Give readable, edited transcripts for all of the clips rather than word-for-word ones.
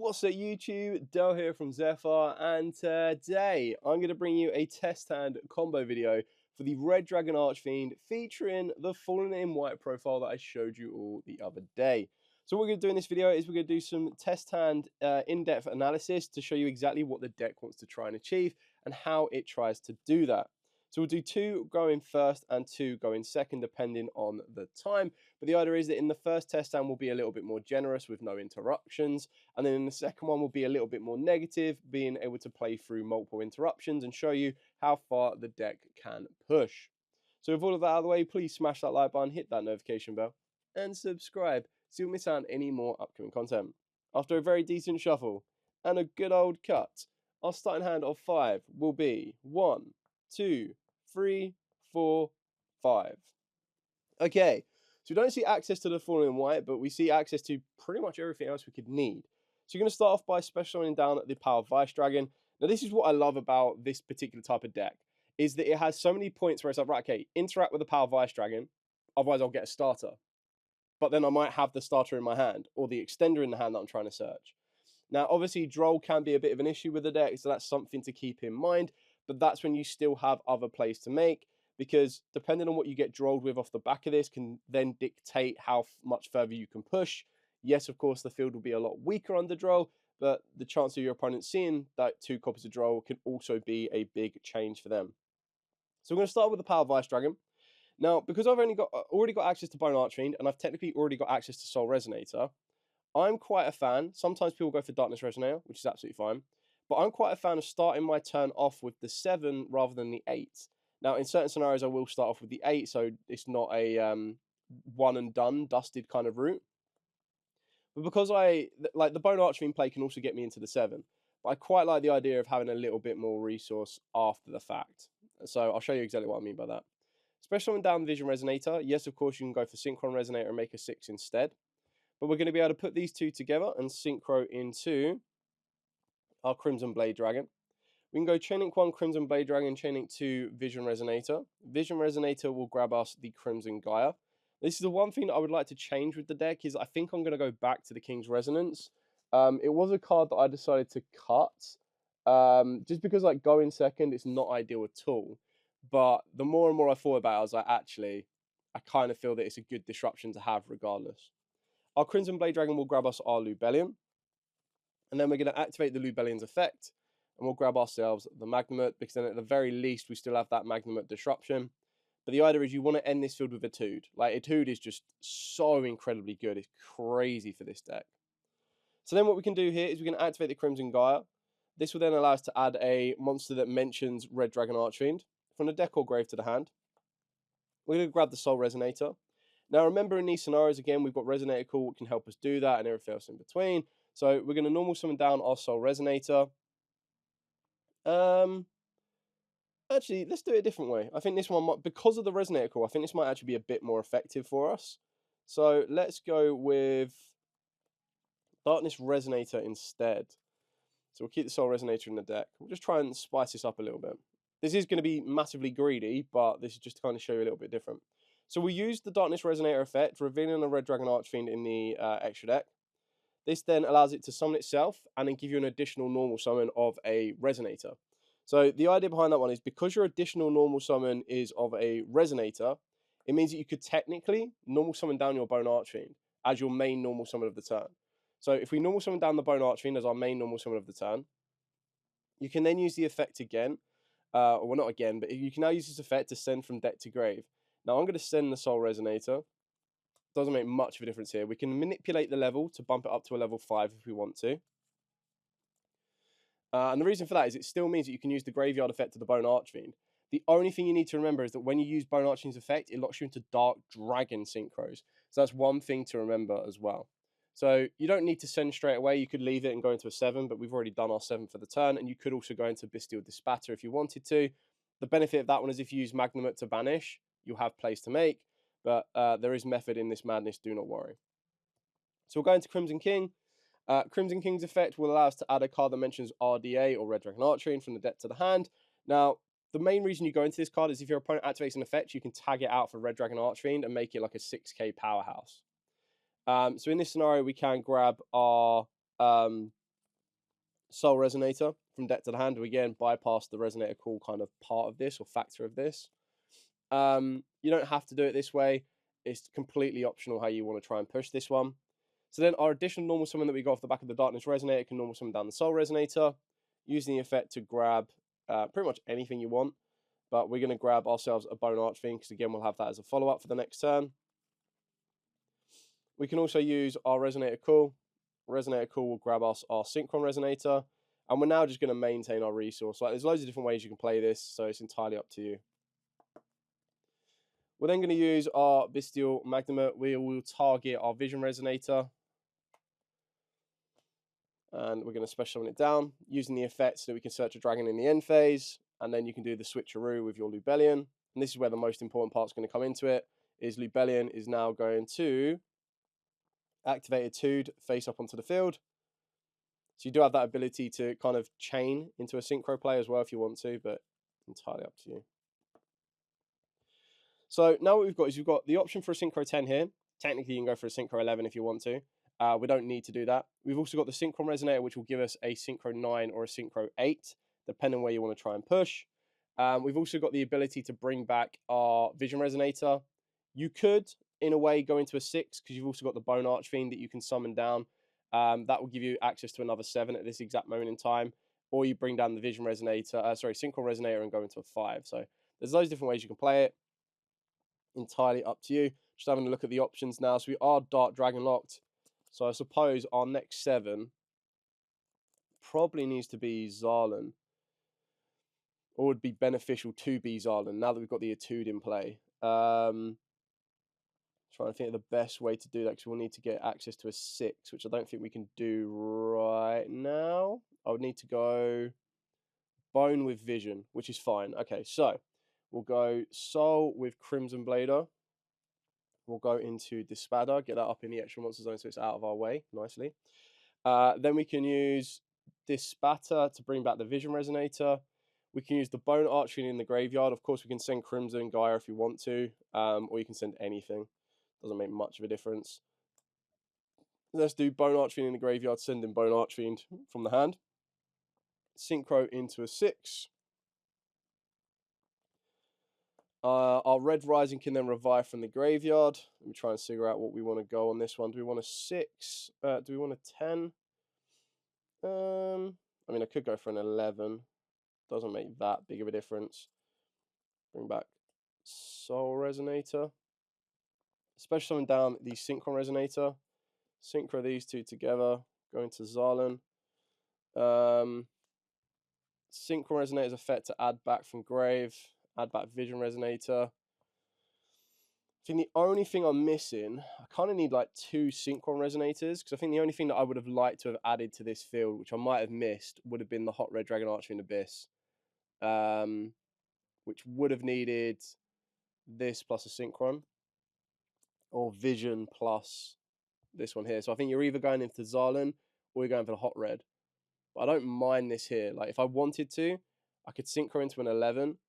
What's up YouTube? Del here from Zephyr, and today I'm going to bring you a test hand combo video for the Red Dragon Archfiend featuring the Fallen in White profile that I showed you all the other day. So what we're going to do in this video is we're going to do some test hand in-depth analysis to show you exactly what the deck wants to try and achieve and how it tries to do that. So we'll do 2 going first and 2 going second depending on the time. But the idea is that in the first test hand we'll be a little bit more generous with no interruptions. And then in the second one we'll be a little bit more negative, being able to play through multiple interruptions and show you how far the deck can push. So with all of that out of the way, please smash that like button, hit that notification bell, and subscribe so you'll miss out on any more upcoming content. After a very decent shuffle and a good old cut, our starting hand of 5 will be 1, 2, 3, 4, 5. Okay, so we don't see access to the Fallen in White, but we see access to pretty much everything else we could need. So you're going to start off by specialing down the Power of Vice Dragon. Now this is what I love about this particular type of deck, is that it has so many points where it's like, right, okay, interact with the Power of Vice Dragon, otherwise I'll get a starter. But then I might have the starter in my hand, or the extender in the hand that I'm trying to search. Now obviously Droll can be a bit of an issue with the deck, so that's something to keep in mind. But that's when you still have other plays to make, because depending on what you get drolled with off the back of this can then dictate how much further you can push. Yes, of course, the field will be a lot weaker under Droll, but the chance of your opponent seeing that 2 copies of Droll can also be a big change for them. So we're going to start with the Power of Vice Dragon. Now, because I've already got access to Bone Archfiend, and I've technically already got access to Soul Resonator, I'm quite a fan. Sometimes people go for Darkness Resonator, which is absolutely fine. But I'm quite a fan of starting my turn off with the 7 rather than the 8. Now, in certain scenarios, I will start off with the 8, so it's not a one and done, dusted kind of route. But because the Bone Archfiend play can also get me into the 7. But I quite like the idea of having a little bit more resource after the fact. So I'll show you exactly what I mean by that. Especially on down the Vision Resonator, yes, of course, you can go for Synchron Resonator and make a 6 instead. But we're going to be able to put these 2 together and synchro into our Crimson Blade Dragon. We can go Chainlink 1 Crimson Blade Dragon, Chainlink 2 Vision Resonator. Vision Resonator will grab us the Crimson Gaia. This is the one thing that I would like to change with the deck, is I think I'm going to go back to the King's Resonance. It was a card that I decided to cut, just because like going second, it's not ideal at all. But the more and more I thought about it, I was like, actually, I kind of feel that it's a good disruption to have regardless. Our Crimson Blade Dragon will grab us our Lubellion. And then we're going to activate the Lubellion's effect. And we'll grab ourselves the Magnamut, because then at the very least we still have that Magnamut disruption. But the idea is you want to end this field with Etude. Like, Etude is just so incredibly good. It's crazy for this deck. So then what we can do here is we can activate the Crimson Gaia. This will then allow us to add a monster that mentions Red Dragon Archfiend from the deck or grave to the hand. We're going to grab the Soul Resonator. Now remember, in these scenarios, again, we've got Resonator Call, which can help us do that, and everything else in between. So we're going to normal summon down our Soul Resonator. Actually, let's do it a different way. I think this one might, because of the Resonator Call, I think this might actually be a bit more effective for us. So let's go with Darkness Resonator instead. So we'll keep the Soul Resonator in the deck. We'll just try and spice this up a little bit. This is going to be massively greedy, but this is just to kind of show you a little bit different. So we use the Darkness Resonator effect, revealing a Red Dragon Archfiend in the extra deck. This then allows it to summon itself and then give you an additional normal summon of a Resonator. So the idea behind that one is, because your additional normal summon is of a Resonator, it means that you could technically normal summon down your Bone Archfiend as your main normal summon of the turn. So if we normal summon down the Bone Archfiend as our main normal summon of the turn, you can then use the effect again. Well, not again, but you can now use this effect to send from deck to grave. Now I'm going to send the Soul Resonator. Doesn't make much of a difference here. We can manipulate the level to bump it up to a level 5 if we want to. And the reason for that is it still means that you can use the graveyard effect of the Bone Archfiend. The only thing you need to remember is that when you use Bone Archfiend's effect, it locks you into Dark Dragon synchros. So that's one thing to remember as well. So you don't need to send straight away. You could leave it and go into a 7, but we've already done our 7 for the turn. And you could also go into Bestial Dispatter if you wanted to. The benefit of that one is if you use Magnamut to banish, you'll have plays to make. But there is method in this madness, do not worry. So we'll go into Crimson King. Crimson King's effect will allow us to add a card that mentions RDA, or Red Dragon Archfiend, from the deck to the hand. Now, the main reason you go into this card is if your opponent activates an effect, you can tag it out for Red Dragon Archfiend and make it like a 6k powerhouse. So in this scenario, we can grab our Soul Resonator from deck to the hand. We again bypass the Resonator Call kind of part of this or factor of this. You don't have to do it this way. It's completely optional how you want to try and push this one. So then our additional normal summon that we got off the back of the Darkness Resonator can normal summon down the Soul Resonator, using the effect to grab pretty much anything you want. But we're going to grab ourselves a Bone Archfiend, because again, we'll have that as a follow-up for the next turn. We can also use our Resonator Call. Resonator Call will grab us our Synchron Resonator. And we're now just going to maintain our resource. Like, there's loads of different ways you can play this, so it's entirely up to you. We're then going to use our Bestial Magnum. We will target our Vision Resonator. And we're going to special summon it down, using the effect so that we can search a dragon in the end phase. And then you can do the switcheroo with your Lubellion. And this is where the most important part's going to come into it, is Lubellion is now going to activate a Tude face up onto the field. So you do have that ability to kind of chain into a synchro play as well if you want to, but entirely up to you. So now what we've got is we've got the option for a Synchro 10 here. Technically, you can go for a Synchro 11 if you want to. We don't need to do that. We've also got the Synchron Resonator, which will give us a Synchro 9 or a Synchro 8, depending on where you want to try and push. We've also got the ability to bring back our Vision Resonator. You could, in a way, go into a 6, because you've also got the Bone Archfiend that you can summon down. That will give you access to another 7 at this exact moment in time. Or you bring down the Vision Resonator, Synchron Resonator, and go into a 5. So there's loads of different ways you can play it. Entirely up to you. Just having a look at the options now. So we are Dark Dragon locked. So I suppose our next 7 probably needs to be Zarlan. Or would be beneficial to be Zarlan now that we've got the Etude in play. Trying to think of the best way to do that, because we'll need to get access to a 6, which I don't think we can do right now. I would need to go Bone with Vision, which is fine. Okay, so we'll go Soul with Crimson Blader. We'll go into Dispadder, get that up in the extra monster zone so it's out of our way nicely. Then we can use Dispatter to bring back the Vision Resonator. We can use the Bone Archery in the graveyard. Of course, we can send Crimson Gaia if you want to, or you can send anything. Doesn't make much of a difference. Let's do Bone Archery in the graveyard, send in Bone Archfiend from the hand. Synchro into a 6. Our Red Rising can then revive from the graveyard. Let me try and figure out what we want to go on this one. Do we want a 6? Do we want a 10? I mean, I could go for an 11. Doesn't make that big of a difference. Bring back Soul Resonator. Special summon down the Synchron Resonator. Synchro these two together. Go into Zarlan. Synchron Resonator's effect to add back from grave. Add back Vision Resonator. I think the only thing I'm missing, I kind of need like 2 Synchron Resonators, because I think the only thing that I would have liked to have added to this field, which I might have missed, would have been the Hot Red Dragon Archfiend Abyss, which would have needed this plus a Synchron, or Vision plus this one here. So I think you're either going into Zarlan or you're going for the Hot Red. But I don't mind this here. Like, if I wanted to, I could Synchro into an 11.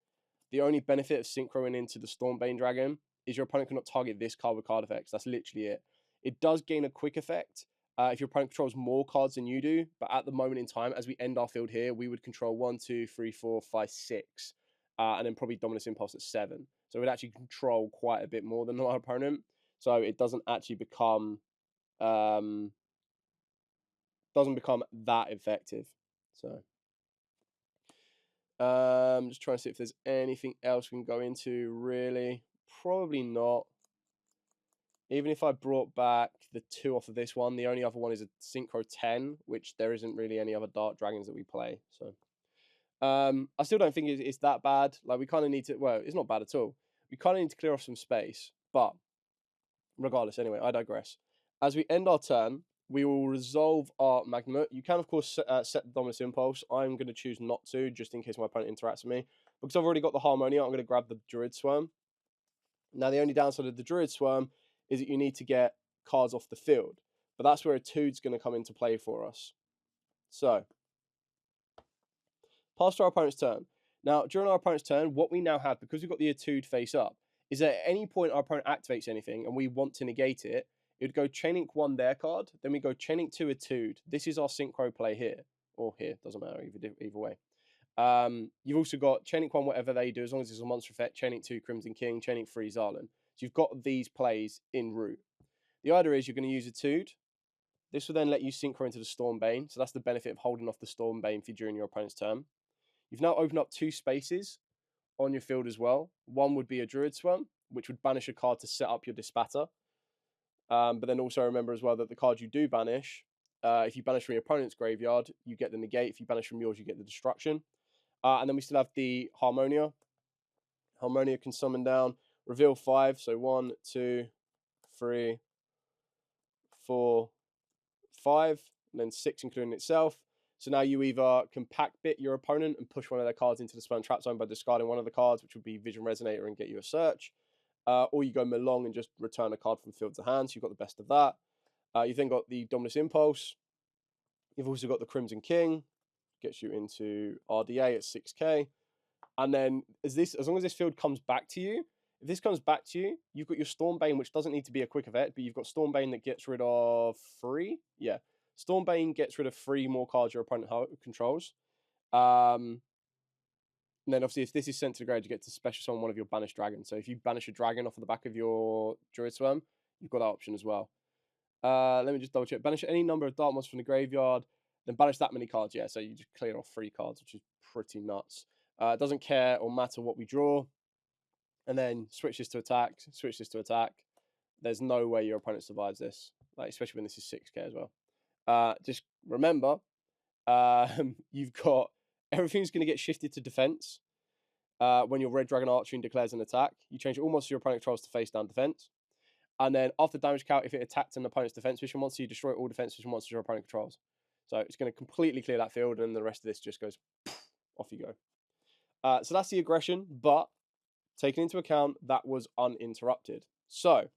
The only benefit of synchroing into the Stormbane Dragon is your opponent cannot target this card with card effects. That's literally it. It does gain a quick effect if your opponent controls more cards than you do. But at the moment in time, as we end our field here, we would control 1, 2, 3, 4, 5, 6. And then probably Dominus Impulse at 7. So we'd actually control quite a bit more than our opponent. So it doesn't actually become that effective. So just trying to see if there's anything else we can go into, really. Probably not. Even if I brought back the 2 off of this one, the only other one is a Synchro 10, which there isn't really any other Dark Dragons that we play. So I still don't think it's that bad. Like, we kind of need to, well, it's not bad at all. We kind of need to clear off some space. But regardless, anyway, I digress. As we end our turn, we will resolve our Magnum. You can, of course, set the Dominus Impulse. I'm going to choose not to, just in case my opponent interacts with me. Because I've already got the Harmonia, I'm going to grab the Druid Swarm. Now, the only downside of the Druid Swarm is that you need to get cards off the field. But that's where a Tude's going to come into play for us. So, pass to our opponent's turn. Now, during our opponent's turn, what we now have, because we've got the Etude face up, is that at any point our opponent activates anything and we want to negate it, it would go Chain Link 1 their card, then we go Chain Link 2 Etude. This is our Synchro play here. or here, doesn't matter, either way. You've also got Chain Link 1, whatever they do, as long as it's a monster effect, Chain Link 2, Crimson King, Chain Link 3, Zarlan. So you've got these plays en route. The idea is you're going to use a Tude. This will then let you synchro into the Stormbane, so that's the benefit of holding off the Stormbane for during your opponent's turn. You've now opened up 2 spaces on your field as well. One would be a Druid Swarm, which would banish a card to set up your Dispatter. But then also remember as well that the card you do banish, if you banish from your opponent's graveyard, you get the negate. If you banish from yours, you get the destruction. And then we still have the Harmonia. Harmonia can summon down, reveal 5. So 1, 2, 3, 4, 5, and then 6 including itself. So now you either can pack bit your opponent and push one of their cards into the spell and trap zone by discarding one of the cards, which would be Vision Resonator, and get you a search. Or you go Melong and just return a card from field to hand, so you've got the best of that. You've then got the Dominus Impulse. You've also got the Crimson King, gets you into RDA at 6k. And then as long as this field comes back to you, if this comes back to you, you've got your Stormbane, which doesn't need to be a quick effect, but you've got Stormbane that gets rid of 3. Yeah. Stormbane gets rid of 3 more cards your opponent controls. And then obviously if this is sent to the grave, you get to special summon one of your banished dragons. So if you banish a dragon off of the back of your Druid Swarm, you've got that option as well. Let me just double check. Banish any number of dark monsters from the graveyard, then banish that many cards. Yeah, so you just clear off 3 cards, which is pretty nuts. It doesn't care or matter what we draw. And then switch this to attack, switch this to attack. There's no way your opponent survives this, like especially when this is 6k as well. Just remember, you've got everything's going to get shifted to defense when your Red Dragon Archfiend declares an attack. You change all monsters your opponent controls to face down defense. And then after damage count, if it attacked an opponent's defense vision monster, you destroy all defense vision monsters your opponent controls. So it's going to completely clear that field, and the rest of this just goes off you go. So that's the aggression, but taking into account that was uninterrupted. So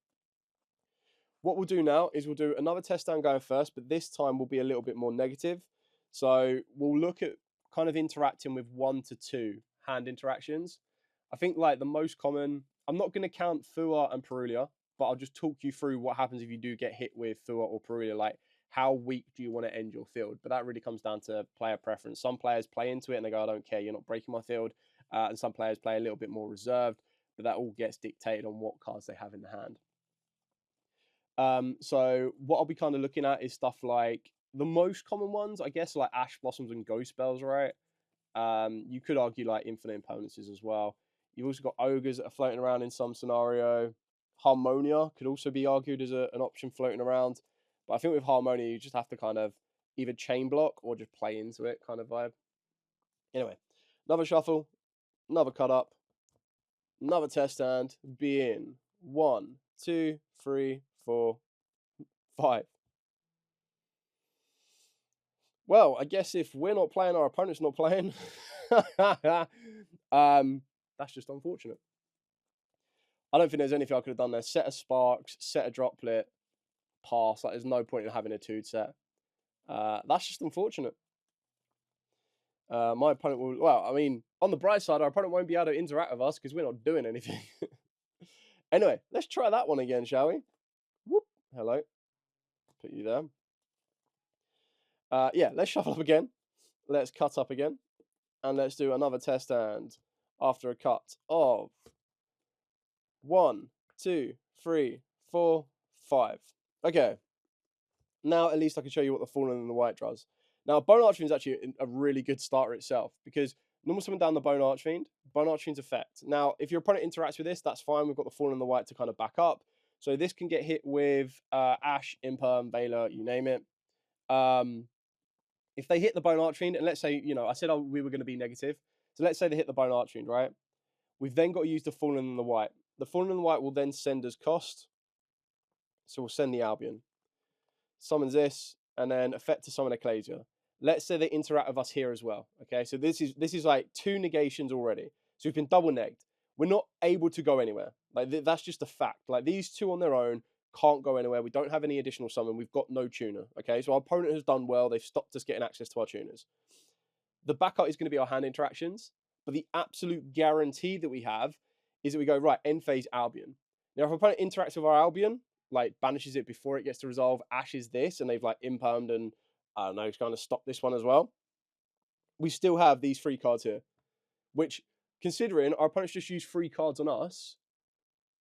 what we'll do now is we'll do another test down going first, but this time will be a little bit more negative. So we'll look at kind of interacting with 1 to 2 hand interactions. I think like the most common, I'm not going to count Fua and Perulia, but I'll just talk you through what happens if you do get hit with Fua or Perulia. Like, how weak do you want to end your field? But that really comes down to player preference. Some players play into it and they go, I don't care, you're not breaking my field. And some players play a little bit more reserved, but that all gets dictated on what cards they have in the hand. So what I'll be kind of looking at is stuff like the most common ones, I guess, like Ash Blossoms and Ghost Spells, right? You could argue like Infinite Impermanences as well. You've also got Ogres that are floating around in some scenario. Harmonia could also be argued as an option floating around. But I think with Harmonia, you just have to kind of either chain block or just play into it kind of vibe. Anyway, another shuffle, another cut up, another test hand. Be in 1, 2, 3, 4, 5. Well, I guess if we're not playing, our opponent's not playing. That's just unfortunate. I don't think there's anything I could have done there. Set a Sparks, set a Droplet, pass. Like, there's no point in having a 2 set. That's just unfortunate. My opponent will... Well, I mean, on the bright side, our opponent won't be able to interact with us because we're not doing anything. Anyway, let's try that one again, shall we? Whoop. Hello. Put you there. Yeah, let's shuffle up again. Let's cut up again. And let's do another test hand after a cut of 1, 2, 3, 4, 5. Okay. Now at least I can show you what the Fallen and the White does. Now, Bone Archfiend is actually a really good starter itself because normal summon down the Bone Archfiend's effect. Now, if your opponent interacts with this, that's fine. We've got the Fallen and the White to kind of back up. So this can get hit with Ash, Imperm, Veiler, you name it. If they hit the Bone Archfiend, and let's say, you know, I said we were going to be negative. So let's say they hit the Bone Archfiend, right? We've then got to use the Fallen and the White. The Fallen and the White will then send us cost. So we'll send the Albion. Summons this, and then effect to summon Ecclesia. Let's say they interact with us here as well. Okay, so this is like 2 negations already. So we've been double negged. We're not able to go anywhere. Like that's just a fact. Like these 2 on their own can't go anywhere. We don't have any additional summon. We've got no tuner. Okay, so our opponent has done well. They've stopped us getting access to our tuners. The backup is going to be our hand interactions, but the absolute guarantee that we have is that we go, right, end phase Albion. Now, if our opponent interacts with our Albion, like banishes it before it gets to resolve, ashes this, and they've like impermed and I don't know, kind of stopped this one as well. we still have these 3 cards here, which, considering our opponents just used 3 cards on us,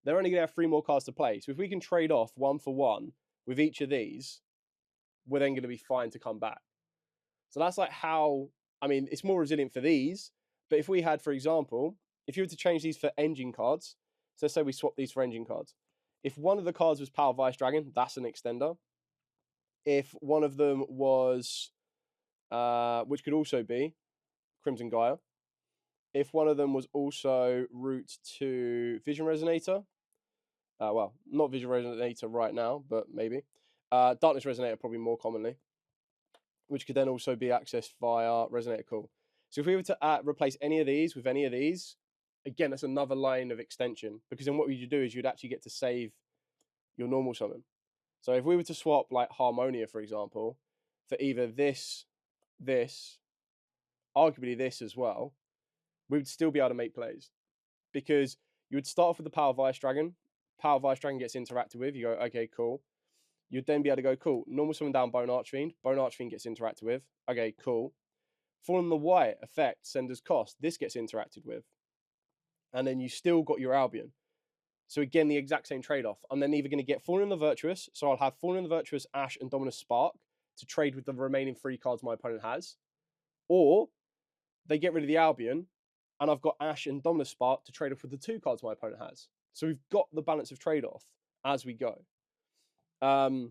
they're only going to have 3 more cards to play. So if we can trade off 1 for 1 with each of these, we're then going to be fine to come back. So that's like how, I mean, it's more resilient for these. But if we had, for example, if you were to change these for engine cards, so let's say we swap these for engine cards. If one of the cards was Power Vice Dragon, that's an extender. If one of them was, which could also be Crimson Gaia. If one of them was also route to Vision Resonator, well, not Vision Resonator right now, but maybe. Darkness Resonator probably more commonly, which could then also be accessed via Resonator Call. So if we were to replace any of these with any of these, again, that's another line of extension, because then what you'd do is you'd actually get to save your normal summon. So if we were to swap like Harmonia, for example, for either this, arguably this as well, we would still be able to make plays, because you would start off with the Power Vice Dragon. Power Vice Dragon gets interacted with. You go, okay, cool. You'd then be able to go, cool. Normal summon down Bone Archfiend. Bone Archfiend gets interacted with. Okay, cool. Fallen the White effect, Sender's Cost. This gets interacted with. And then you still got your Albion. So again, the exact same trade-off. I'm then either going to get Fallen the Virtuous. So I'll have Fallen the Virtuous, Ash, and Dominus Spark to trade with the remaining 3 cards my opponent has. Or they get rid of the Albion, and I've got Ash and Dominus Spark to trade off with the 2 cards my opponent has. So we've got the balance of trade-off as we go. So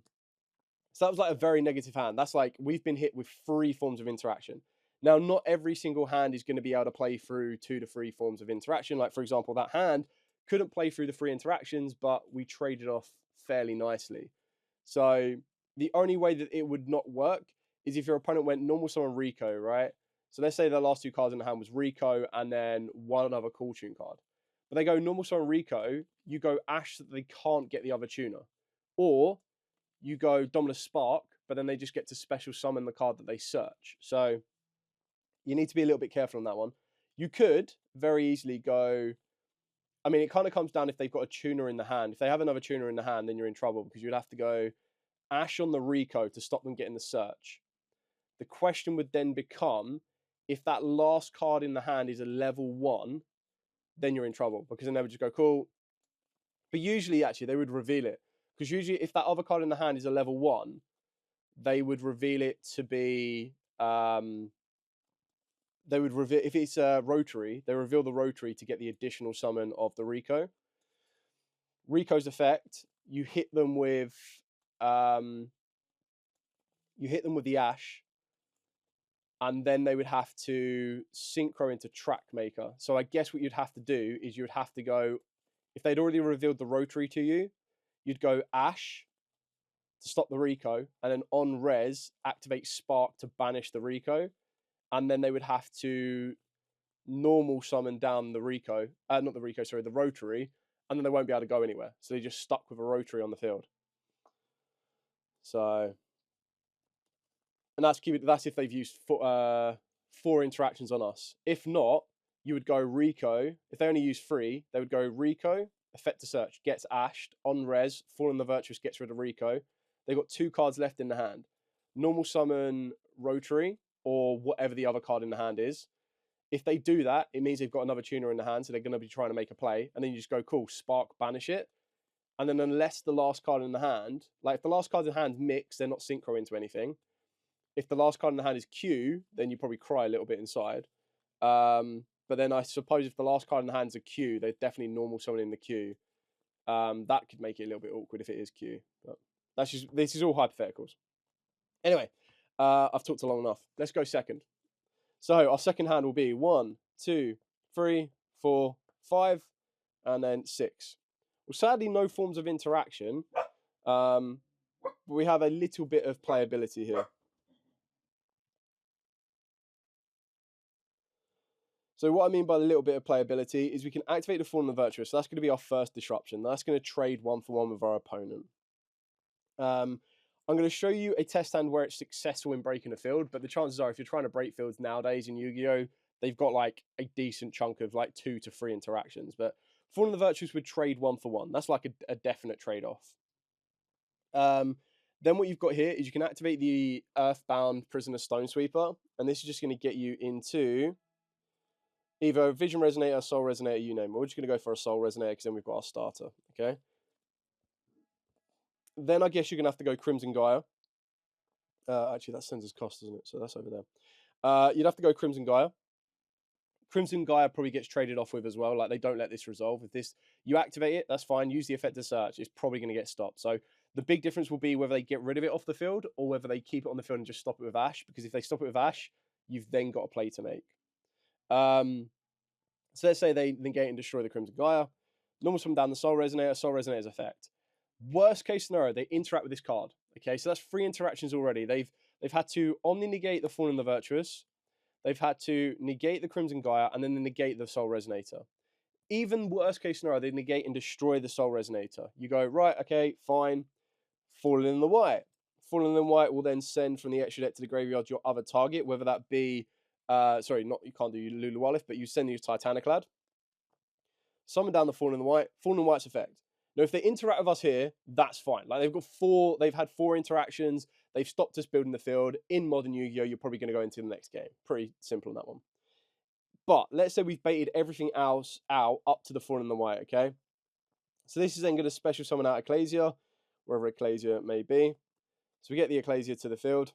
that was like a very negative hand. That's like we've been hit with 3 forms of interaction. Now, not every single hand is going to be able to play through 2 to 3 forms of interaction. Like, for example, that hand couldn't play through the 3 interactions, but we traded off fairly nicely. So the only way that it would not work is if your opponent went normal summon Rico, right? So let's say the last 2 cards in the hand was Rico and then one other Cool Tune card. But they go normal summon Rico, you go Ash so that they can't get the other tuner. Or you go Dominus Spark, but then they just get to special summon the card that they search. So you need to be a little bit careful on that one. You could very easily go, I mean, it kind of comes down if they've got a tuner in the hand. If they have another tuner in the hand, then you're in trouble, because you'd have to go Ash on the Rico to stop them getting the search. The question would then become, if that last card in the hand is a level 1, then you're in trouble, because then they would just go, cool. But usually, actually, they would reveal it. Because usually, if that other card in the hand is a level 1, they would reveal it to be... they would reveal, if it's a rotary, they reveal the rotary to get the additional summon of the Rico. Rico's effect, you hit them with the Ash, and then they would have to synchro into Track Maker. So I guess what you'd have to do is you'd have to go, if they'd already revealed the rotary to you, you'd go Ash to stop the Rico, and then on res, activate Spark to banish the Rico. And then they would have to normal summon down the Rico, not the Rico, sorry, the rotary, and then they won't be able to go anywhere. So they're just stuck with a rotary on the field. So, and that's if they've used 4 interactions on us. If not, you would go Rico. If they only use 3, they would go Rico, effect to search, gets ashed, on res, Fallen the Virtuous gets rid of Rico. They've got 2 cards left in the hand. Normal summon rotary, or whatever the other card in the hand is. If they do that, it means they've got another tuner in the hand, so they're going to be trying to make a play. And then you just go, cool, Spark, banish it. And then unless the last card in the hand, like if the last card in the hand mix, they're not synchro into anything. If the last card in the hand is Q, then you probably cry a little bit inside. But then I suppose if the last card in the hand is a Q, they're definitely normal summoning the Q. That could make it a little bit awkward if it is Q. But this is all hypotheticals. Anyway, I've talked long enough. Let's go second. So our second hand will be 1, 2, 3, 4, 5, and then 6. Well, sadly, no forms of interaction. But we have a little bit of playability here. So what I mean by the little bit of playability is we can activate the Fallen the Virtuous. So that's going to be our first disruption. That's going to trade 1 for 1 with our opponent. I'm going to show you a test hand where it's successful in breaking a field, but the chances are if you're trying to break fields nowadays in Yu-Gi-Oh, they've got like a decent chunk of like 2 to 3 interactions. But Fallen the Virtuous would trade 1 for 1. That's like a definite trade-off. Then what you've got here is you can activate the Earthbound Prisoner Stone Sweeper, and this is just going to get you into either Vision Resonator, Soul Resonator, you name it. We're just going to go for a Soul Resonator because then we've got our starter, okay? Then I guess you're going to have to go Crimson Gaia. Actually, that sends us cost, doesn't it? So that's over there. You'd have to go Crimson Gaia. Crimson Gaia probably gets traded off with as well. Like, they don't let this resolve. If this you activate it, that's fine. Use the effect to search. It's probably going to get stopped. So the big difference will be whether they get rid of it off the field or whether they keep it on the field and just stop it with Ash. Because if they stop it with Ash, you've then got a play to make. So let's say they negate and destroy the Crimson Gaia. Normal summon down the Soul Resonator's effect. Worst case scenario, they interact with this card. Okay, so that's 3 interactions already. They've had to Omni negate the Fallen and the Virtuous. They've had to negate the Crimson Gaia, and then they negate the Soul Resonator. Even worst case scenario, they negate and destroy the Soul Resonator. You go, right, okay, fine. Fallen in the White. Fallen in the White will then send from the extra deck to the graveyard your other target, whether that be, sorry, not you can't do Lulu, but you send your Titaniclad. Summon down the Fallen in the White. Fallen in the White's effect. Now, if they interact with us here, that's fine. Like, they've had 4 interactions. They've stopped us building the field. In modern Yu-Gi-Oh, you're probably going to go into the next game. Pretty simple on that one. But let's say we've baited everything else out up to the Fallen in the White, okay? So this is then going to special summon out Ecclesia, wherever Ecclesia may be. So we get the Ecclesia to the field.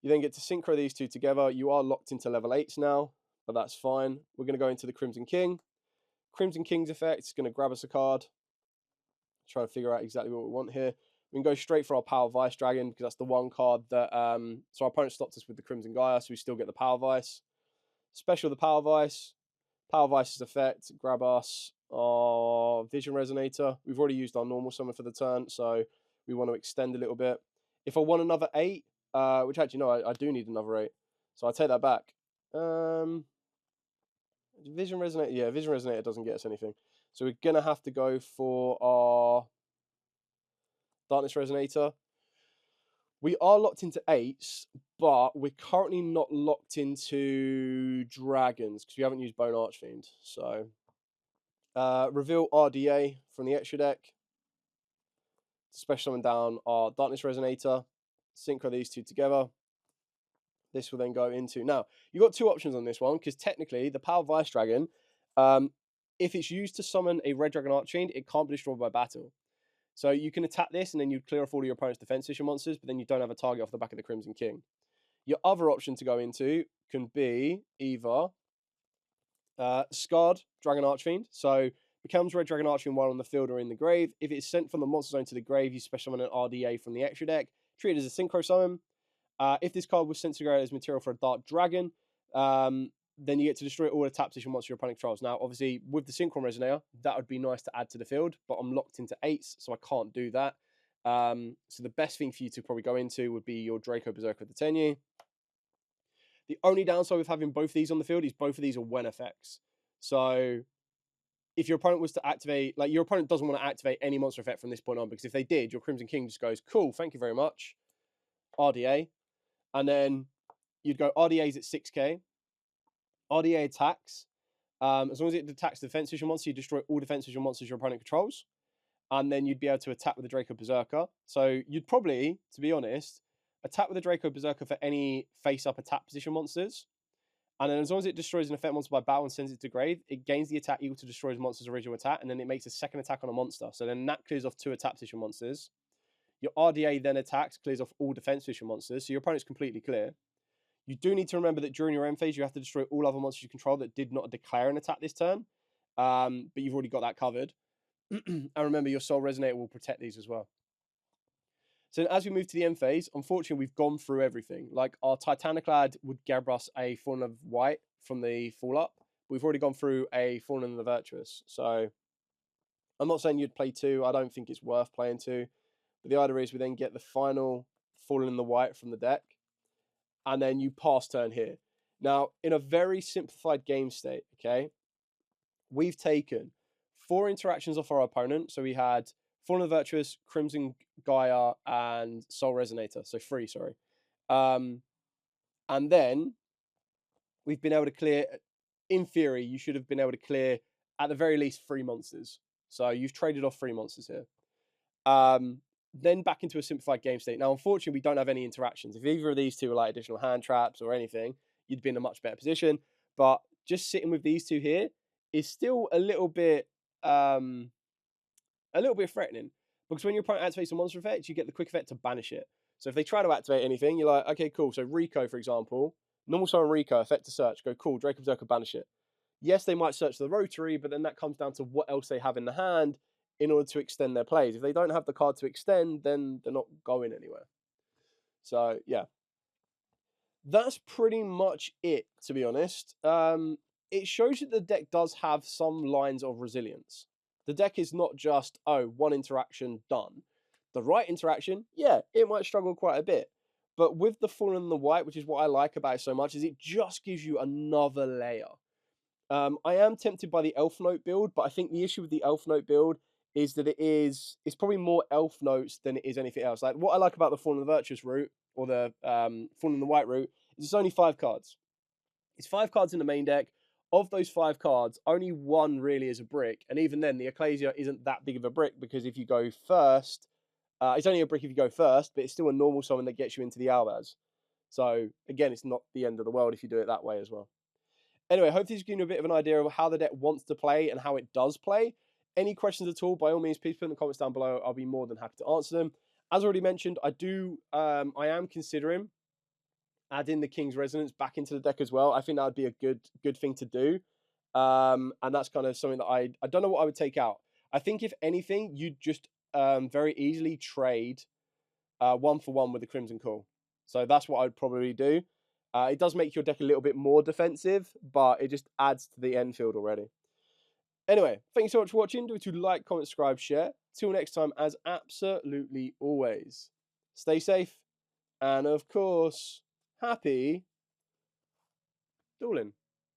You then get to synchro these two together. You are locked into level 8s now, but that's fine. We're going to go into the Crimson King. Crimson King's effect is going to grab us a card. Try and figure out exactly what we want here. We can go straight for our Power Vice Dragon because that's the one card that... so our opponent stopped us with the Crimson Gaia, so we still get the Power Vice. Special the Power Vice. Power Vice's effect, grab us our Vision Resonator. We've already used our normal summon for the turn, so we want to extend a little bit. If I want another 8, which actually, no, I do need another 8. So I take that back. Vision Resonator, yeah, Vision Resonator doesn't get us anything. So we're going to have to go for our Darkness Resonator. We are locked into 8s, but we're currently not locked into dragons because we haven't used Bone Archfiend. So reveal RDA from the extra deck. Special summon down our Darkness Resonator. Synchro these two together. This will then go into... Now, you've got 2 options on this one, because technically, the Power Vice Dragon, if it's used to summon a Red Dragon Archfiend, it can't be destroyed by battle. So you can attack this, and then you clear off all of your opponent's defense issue monsters, but then you don't have a target off the back of the Crimson King. Your other option to go into can be either Scarred Dragon Archfiend. So becomes Red Dragon Archfiend while on the field or in the grave. If it's sent from the monster zone to the grave, you special summon an RDA from the extra deck. Treat it as a synchro summon. If this card was sent to the grave as material for a Dark Dragon, then you get to destroy all the tap position monsters your opponent controls. Now, obviously, with the Synchron Resonator, that would be nice to add to the field, but I'm locked into 8s, so I can't do that. So the best thing for you to probably go into would be your Draco Berserker with the Tenyu. The only downside with having both of these on the field is both of these are when effects. So if your opponent was to activate, like, your opponent doesn't want to activate any monster effect from this point on, because if they did, your Crimson King just goes, cool, thank you very much, RDA. And then you'd go RDA's at 6k. RDA attacks. As long as it attacks the defense vision monster, you destroy all defense vision monsters your opponent controls. And then you'd be able to attack with the Draco Berserker. So you'd probably, to be honest, attack with the Draco Berserker for any face-up attack position monsters. And then as long as it destroys an effect monster by battle and sends it to grave, it gains the attack equal to destroy the monster's original attack, and then it makes a second attack on a monster. So then that clears off 2 attack position monsters. Your RDA then attacks, clears off all defense position monsters, so your opponent's completely clear. You do need to remember that during your end phase, you have to destroy all other monsters you control that did not declare an attack this turn. But you've already got that covered. And remember, your Soul Resonator will protect these as well. So as we move to the end phase, unfortunately, we've gone through everything. Like, our Titaniclad would grab us a Fallen of White from the Fall Up. We've already gone through a Fallen and the Virtuous. So I'm not saying you'd play 2. I don't think it's worth playing 2. But the idea is we then get the final Fallen in the White from the deck. And then you pass turn here. Now, in a very simplified game state, okay, we've taken 4 interactions off our opponent. So we had Fallen of the Virtuous, Crimson Gaia, and Soul Resonator. So 3, sorry. And then we've been able to clear, in theory, you should have been able to clear at the very least 3 monsters. So you've traded off 3 monsters here. then back into a simplified game state. Now, unfortunately, we don't have any interactions. If either of these two are like additional hand traps or anything, you'd be in a much better position. But just sitting with these two here is still a little bit threatening, because when your opponent activates a monster effect, you get the quick effect to banish it. So if they try to activate anything, you're like, okay, cool. So Rico, for example, normal summon Rico, effect to search, go cool, Draco Berserker, banish it. Yes, they might search the rotary, but then that comes down to what else they have in the hand in order to extend their plays. If they don't have the card to extend, then they're not going anywhere. So yeah, that's pretty much it, to be honest. It shows that the deck does have some lines of resilience. The deck is not just, oh, one interaction, done. The right interaction, yeah, it might struggle quite a bit. But with the Fallen and the White, which is what I like about it so much, is it just gives you another layer. I am tempted by the Elf Note build, but I think the issue with the Elf Note build is that it's probably more Elf Notes than it is anything else. Like, what I like about the Fallen and the Virtuous route, or the Fallen and the White route, is it's only 5 cards. It's 5 cards in the main deck. Of those 5 cards, only one really is a brick, and even then, the Ecclesia isn't that big of a brick, because if you go first, it's only a brick if you go first, but it's still a normal summon that gets you into the Albaz. So again, it's not the end of the world if you do it that way as well. Anyway, I hope this has given you a bit of an idea of how the deck wants to play and how it does play. Any questions at all, by all means, please put in the comments down below. I'll be more than happy to answer them. As already mentioned, I am considering adding the King's Resonance back into the deck as well. I think that would be a good thing to do. And that's kind of something that I don't know what I would take out. I think if anything, you'd just very easily trade 1-for-1 with the Crimson Call. So that's what I would probably do. It does make your deck a little bit more defensive, but it just adds to the end field already. Anyway, thank you so much for watching. Do to like, comment, subscribe, share. Till next time, as absolutely always, stay safe, and of course, happy dueling.